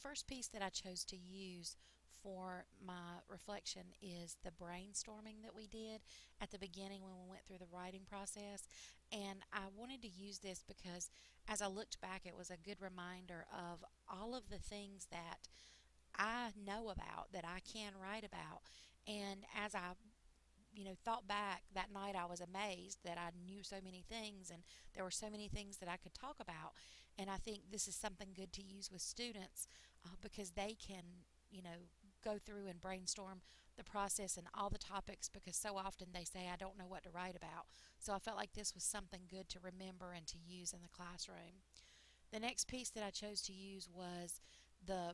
first piece that I chose to use for my reflection is the brainstorming that we did at the beginning when we went through the writing process. And I wanted to use this because as I looked back, it was a good reminder of all of the things that I know about, that I can write about. And as I thought back that night, I was amazed that I knew so many things and there were so many things that I could talk about. And I think this is something good to use with students because they can, go through and brainstorm the process and all the topics, because so often they say, I don't know what to write about. So I felt like this was something good to remember and to use in the classroom. The next piece that I chose to use was the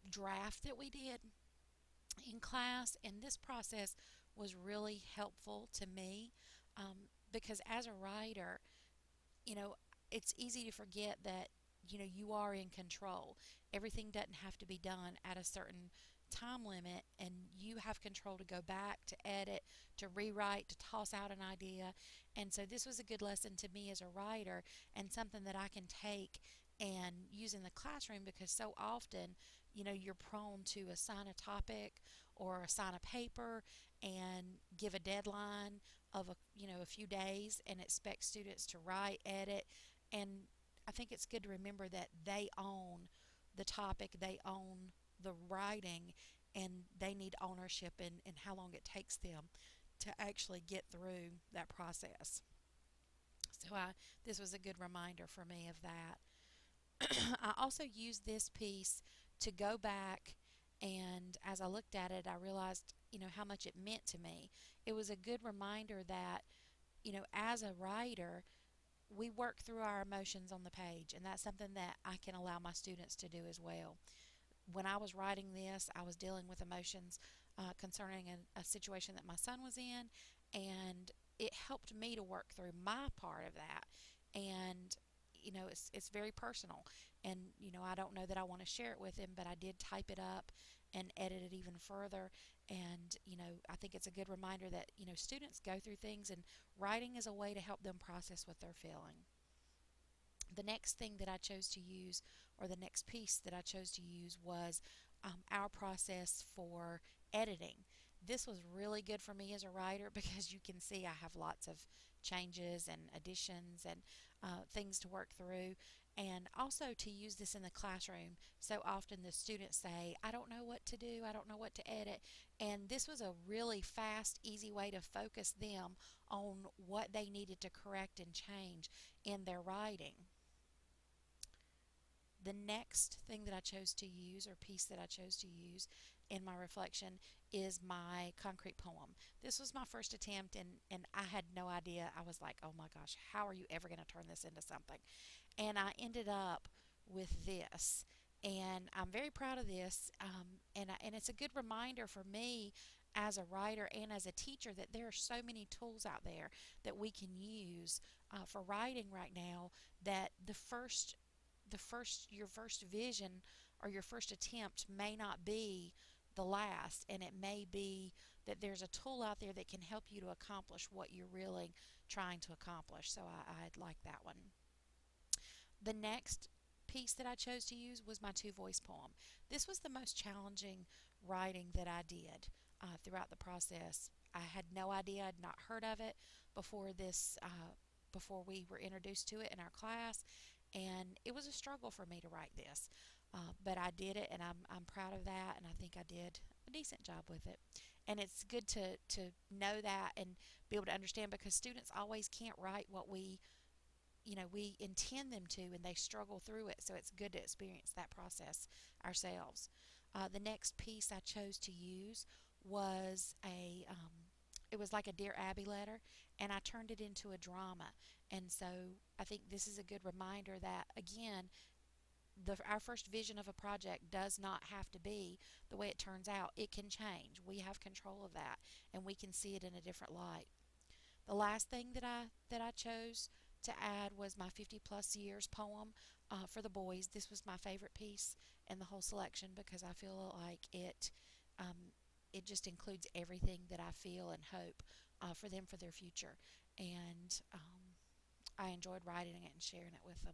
draft that we did in class, and this process was really helpful to me because as a writer, you know, it's easy to forget that you are in control. Everything doesn't have to be done at a certain time limit, and you have control to go back, to edit, to rewrite, to toss out an idea. And so this was a good lesson to me as a writer, and something that I can take and use in the classroom, because so often you're prone to assign a topic or assign a paper and give a deadline of a few days and expect students to write, edit. And I think it's good to remember that they own the topic, they own the writing, and they need ownership in how long it takes them to actually get through that process. So this was a good reminder for me of that. I also used this piece to go back, and as I looked at it, I realized, how much it meant to me. It was a good reminder that, as a writer, we work through our emotions on the page, and that's something that I can allow my students to do as well. When I was writing this, I was dealing with emotions concerning a situation that my son was in, and it helped me to work through my part of that. And it's very personal, and I don't know that I want to share it with him, but I did type it up and edit it even further. And I think it's a good reminder that students go through things, and writing is a way to help them process what they're feeling. The next thing that I chose to use, or the next piece that I chose to use, was our process for editing. This was really good for me as a writer because you can see I have lots of changes and additions and things to work through. And also to use this in the classroom. So often the students say, I don't know what to do, I don't know what to edit. And this was a really fast, easy way to focus them on what they needed to correct and change in their writing. The next thing that I chose to use, or piece that I chose to use in my reflection, is my concrete poem. This was my first attempt, and I had no idea. I was like, oh my gosh, how are you ever going to turn this into something? And I ended up with this. And I'm very proud of this. And it's a good reminder for me as a writer and as a teacher that there are so many tools out there that we can use for writing right now, that your first vision or your first attempt may not be the last, and it may be that there's a tool out there that can help you to accomplish what you're really trying to accomplish. So I like that one. The next piece that I chose to use was my two voice poem. This was the most challenging writing that I did throughout the process. I had no idea, I'd not heard of it before this. Before we were introduced to it in our class, and it was a struggle for me to write this, but I did it, and I'm proud of that, and I think I did a decent job with it. And it's good to know that and be able to understand, because students always can't write what we intend them to, and they struggle through it. So it's good to experience that process ourselves. The next piece I chose to use was it was like a Dear Abby letter, and I turned it into a drama. And so I think this is a good reminder that, again, our first vision of a project does not have to be the way it turns out. It can change. We have control of that, and we can see it in a different light. The last thing that I chose to add was my 50 plus years poem for the boys. This was my favorite piece in the whole selection because I feel like it just includes everything that I feel and hope for them for their future. And I enjoyed writing it and sharing it with them.